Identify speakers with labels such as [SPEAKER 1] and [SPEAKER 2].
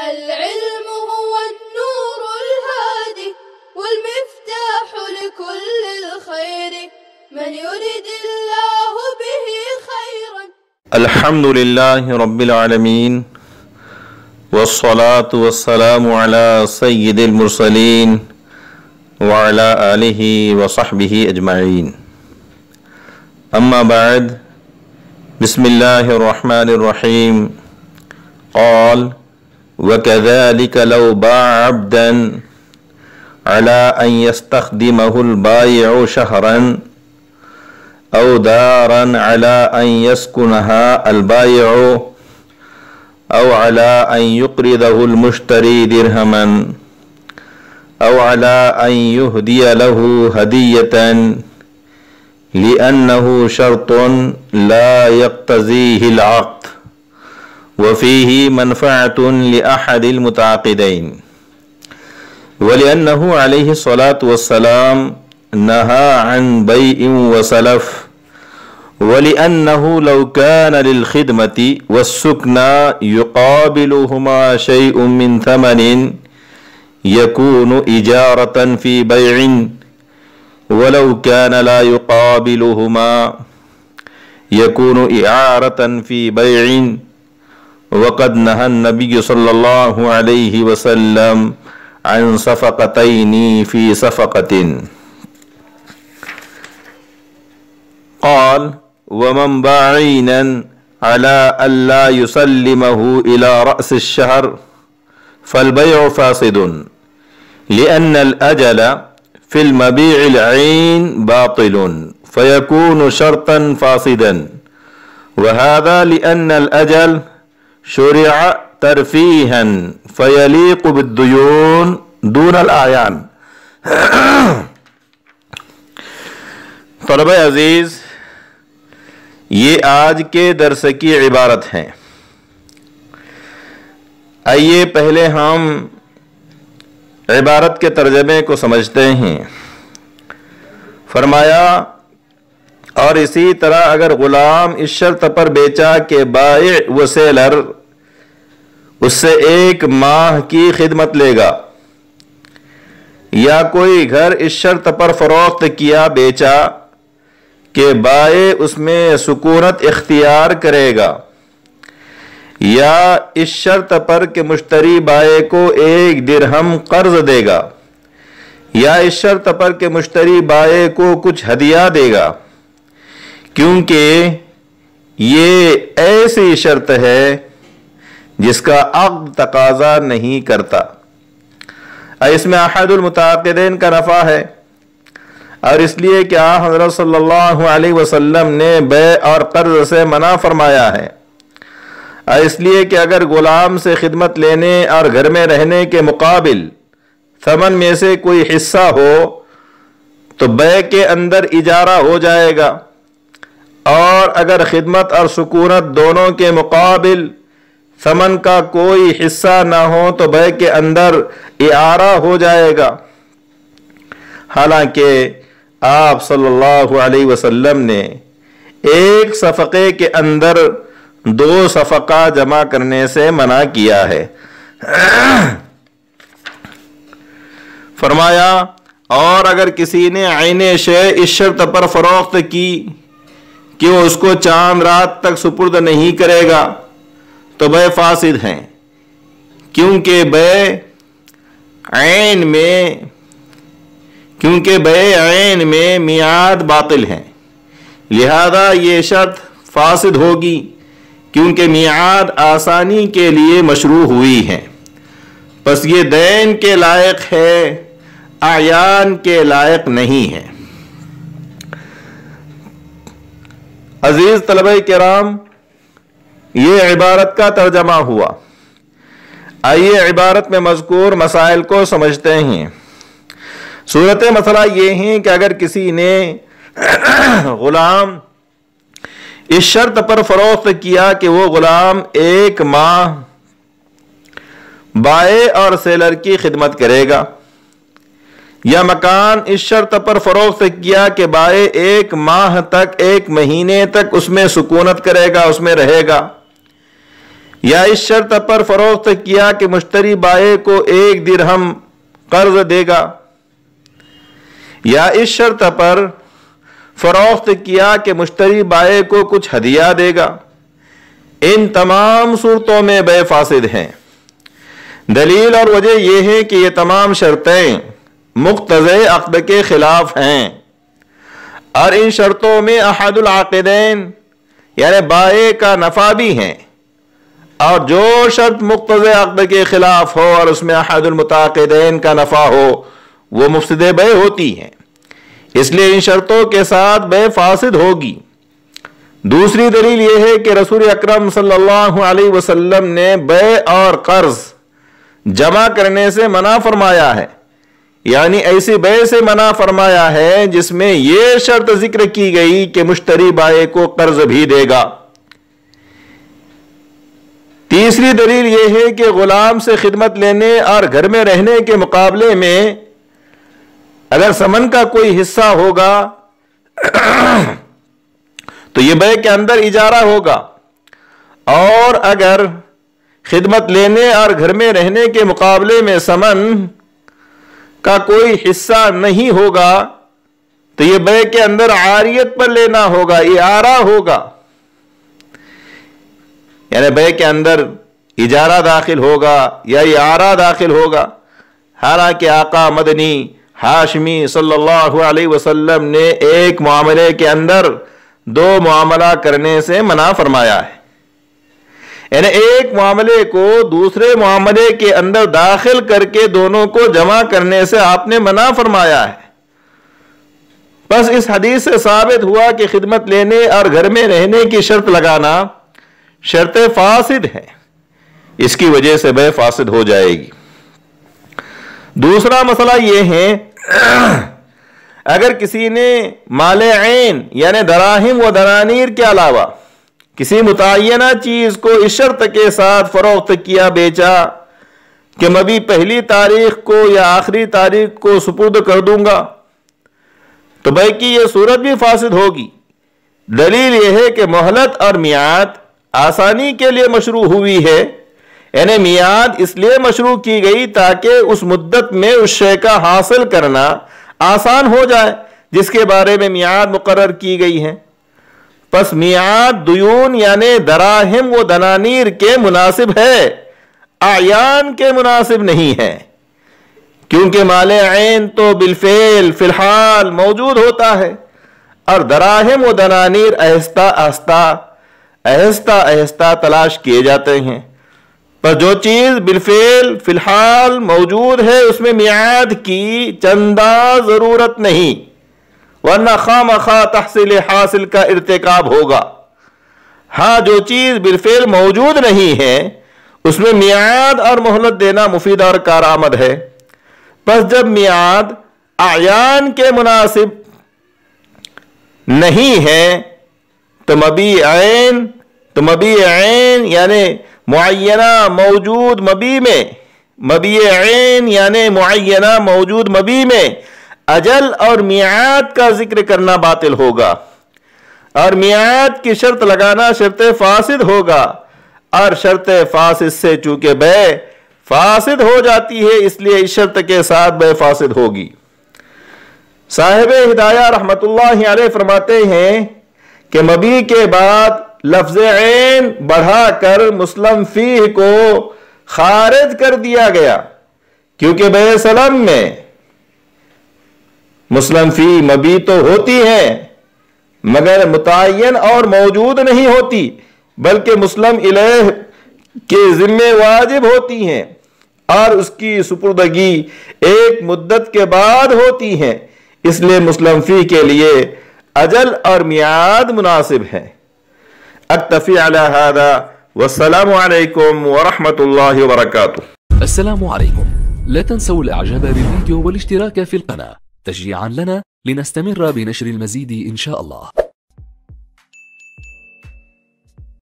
[SPEAKER 1] العلم هو النور الهادي والمفتاح لكل الخير من يريد الله به خيرا.
[SPEAKER 2] الحمد لله رب العالمين والصلاة والسلام على سيد المرسلين وعلى آله وصحبه أجمعين. أما بعد، بسم الله الرحمن الرحيم. قال: وكذلك لو باع عبدا على أن يستخدمه البائع شهرا أو دارا على أن يسكنها البائع أو على أن يقرضه المشتري درهما أو على أن يهدي له هدية لأنه شرط لا يقتضيه العقد وفيه منفعة لأحد المتعاقدين، ولأنه عليه الصلاة والسلام نهى عن بيع وسلف، ولأنه لو كان للخدمة والسكنى يقابلهما شيء من ثمن يكون إجارة في بيع، ولو كان لا يقابلهما يكون إعارة في بيع، وقد نهى النبي صلى الله عليه وسلم عن صفقتين في صفقة. قال: ومن باع عينا على ألا يسلمه إلى رأس الشهر فالبيع فاسد، لأن الأجل في المبيع العين باطل فيكون شرطا فاسدا، وهذا لأن الأجل شرع ترفيها فيليق بالديون دون الأعيان. طلبہ عزیز، یہ آج کے درس کی عبارت ہے. آئیے پہلے ہم عبارت کے ترجمے کو سمجھتے ہیں. فرمایا: اور اسی طرح اگر غلام اس شرط پر بیچا کہ بائع و سیلر اس سے 1 ماہ کی خدمت لے گا، یا کوئی گھر اس شرط پر فروخت کیا بیچا کہ بائع اس میں سکونت اختیار کرے گا، یا اس شرط پر کہ مشتری بائع کو 1 درہم قرض دے گا، یا اس شرط پر کہ مشتری بائع کو کچھ ہدیہ دے گا، کیونکہ یہ ایسی شرط ہے جس کا عقد تقاضا نہیں کرتا. اس میں احد المتعاقدین کا نفع ہے، اور اس لیے کہ حضرت صلی اللہ علیہ وسلم نے بیع اور قرض سے منع فرمایا ہے. اس لیے کہ اگر غلام سے خدمت لینے اور گھر میں رہنے کے مقابل ثمن میں سے کوئی حصہ ہو تو بیع کے اندر اجارہ ہو جائے گا، اور اگر خدمت اور سکونت دونوں کے مقابل ثمن کا کوئی حصہ نہ ہو تو بیع کے اندر اعارہ ہو جائے گا. حالانکہ آپ صلی اللہ علیہ وسلم نے 1 صفقے کے اندر 2 صفقہ جمع کرنے سے منع کیا ہے. فرمایا: اور اگر کسی نے عین شے اس شرط پر فروخت کی کہ وہ اس کو چاند رات تک سپرد نہیں کرے گا تو بیع فاسد ہیں، کیونکہ بیع عین میں میعاد باطل ہیں، لہذا یہ شرط فاسد ہوگی، کیونکہ میعاد آسانی کے لیے مشروع ہوئی ہے. پس یہ دین کے لائق ہے، اعیان کے لائق نہیں ہے. عزیز طلبہ کرام، یہ عبارت کا ترجمہ ہوا. آئیے عبارت میں مذکور مسائل کو سمجھتے ہیں. صورت مسئلہ یہ ہے کہ اگر کسی نے غلام اس شرط پر فروخت کیا کہ وہ غلام 1 ماہ بائع اور سیلر کی خدمت کرے گا، یا مکان اس شرط پر فروخت کیا کہ بائع 1 ماہ تک 1 مہینے تک اس میں سکونت کرے گا، اس میں رہے گا، یا اس شرط پر فروخت کیا کہ مشتری بائع کو 1 درہم قرض دے گا، یا اس شرط پر فروخت کیا کہ مشتری بائع کو کچھ ہدیہ دے گا، ان تمام صورتوں میں بیع فاسد ہیں۔ دلیل اور وجہ یہ ہے کہ یہ تمام شرطیں مقتضی عقد کے خلاف ہیں، اور ان شرطوں میں احد العاقدین یعنی بائع کا نفع بھی ہیں، اور جو شرط مقتضی عقد کے خلاف ہو اور اس میں احد المتعاقدین کا نفع ہو وہ مفسد بیع ہوتی ہیں، اس لیے ان شرطوں کے ساتھ بیع فاسد ہوگی۔ دوسری دلیل یہ ہے کہ رسول اکرم صلی اللہ علیہ وسلم نے بیع اور قرض جمع کرنے سے منع فرمایا ہے، یعنی ایسی بیع سے منع فرمایا ہے جس میں یہ شرط ذکر کی گئی کہ مشتری بائع کو قرض بھی دے گا۔ تیسری دلیل یہ ہے کہ غلام سے خدمت لینے اور گھر میں رہنے کے مقابلے میں اگر ثمن کا کوئی حصہ ہوگا تو یہ بیع کے اندر اجارہ ہوگا، اور اگر خدمت لینے اور گھر میں رہنے کے مقابلے میں ثمن کا کوئی حصہ نہیں ہوگا تو یہ بیع کے اندر عاریت پر لینا ہوگا، اعارہ ہوگا، یعنی بیع کے اندر اجارہ داخل ہوگا یا اعارہ داخل ہوگا۔ حالانکہ آقا مدنی ہاشمی صلی اللہ علیہ وسلم نے ایک معاملے کے اندر 2 معاملہ کرنے سے منع فرمایا ہے، یعنی ایک معاملے کو دوسرے معاملے کے اندر داخل کر کے دونوں کو جمع کرنے سے آپ نے منع فرمایا ہے۔ بس اس حدیث سے ثابت ہوا کہ خدمت لینے اور گھر میں رہنے کی شرط لگانا شرط فاسد ہے، اس کی وجہ سے بیع فاسد ہو جائے گی۔ دوسرا مسئلہ یہ ہے اگر کسی نے مال عین یعنی دراہم و دنانیر کے علاوہ کسی متعینہ چیز کو اس شرط کے ساتھ فروخت کیا، بیچا کہ میں بھی 1 تاریخ کو یا آخری تاریخ کو سپرد کر دوں گا، تو بیع کی یہ صورت بھی فاسد ہوگی۔ دلیل یہ ہے کہ مہلت اور میعاد آسانی کے لیے مشروع ہوئی ہے، یعنی میعاد اس لیے مشروع کی گئی تاکہ اس مدت میں اس شے کا حاصل کرنا آسان ہو جائے جس کے بارے میں میعاد مقرر کی گئی ہے۔ پس میعاد دیون یعنی دراہم و دنانیر کے مناسب ہے، اعیان کے مناسب نہیں ہے، کیونکہ مال عین تو بالفعل فی الحال موجود ہوتا ہے، اور دراہم و دنانیر آہستہ آہستہ تلاش کیے جاتے ہیں۔ پر جو چیز بالفعل فی الحال موجود ہے اس میں میعاد کی چندہ ضرورت نہیں، ورنہ خواہ تحصیل حاصل کا ارتکاب ہوگا۔ ہاں جو چیز بالفعل موجود نہیں ہے اس میں میعاد اور مہلت دینا مفید اور کارآمد ہے۔ پس جب میعاد اعیان کے مناسب نہیں ہے تو مبیع عین یعنی معینہ موجود مبیع میں اجل اور میعاد کا ذکر کرنا باطل ہوگا، اور میعاد کی شرط لگانا شرط فاسد ہوگا، اور شرط فاسد سے چونکہ بیع فاسد ہو جاتی ہے اس لیے اس شرط کے ساتھ بیع فاسد ہوگی۔ صاحب ہدایہ رحمت اللہ علیہ فرماتے ہیں کہ مبیع کے بعد لفظ عین بڑھا کر مسلم فیہ کو خارج کر دیا گیا، کیونکہ بیع سلم میں مسلم فی مبیع تو ہوتی ہے مگر متعین اور موجود نہیں ہوتی، بلکہ مسلم الیہ کے ذمہ واجب ہوتی ہیں اور اس کی سپردگی ایک مدت کے بعد ہوتی ہیں، اس لیے مسلم فی کے لیے اجل اور میعاد مناسب ہے۔ اکتفی علی ھذا والسلام علیکم ورحمۃ اللہ وبرکاتہ۔
[SPEAKER 3] السلام عليكم، لا تنسوا الاعجاب بالفيديو والاشتراك في القناة تشجيعا لنا لنستمر بنشر المزيد إن شاء الله.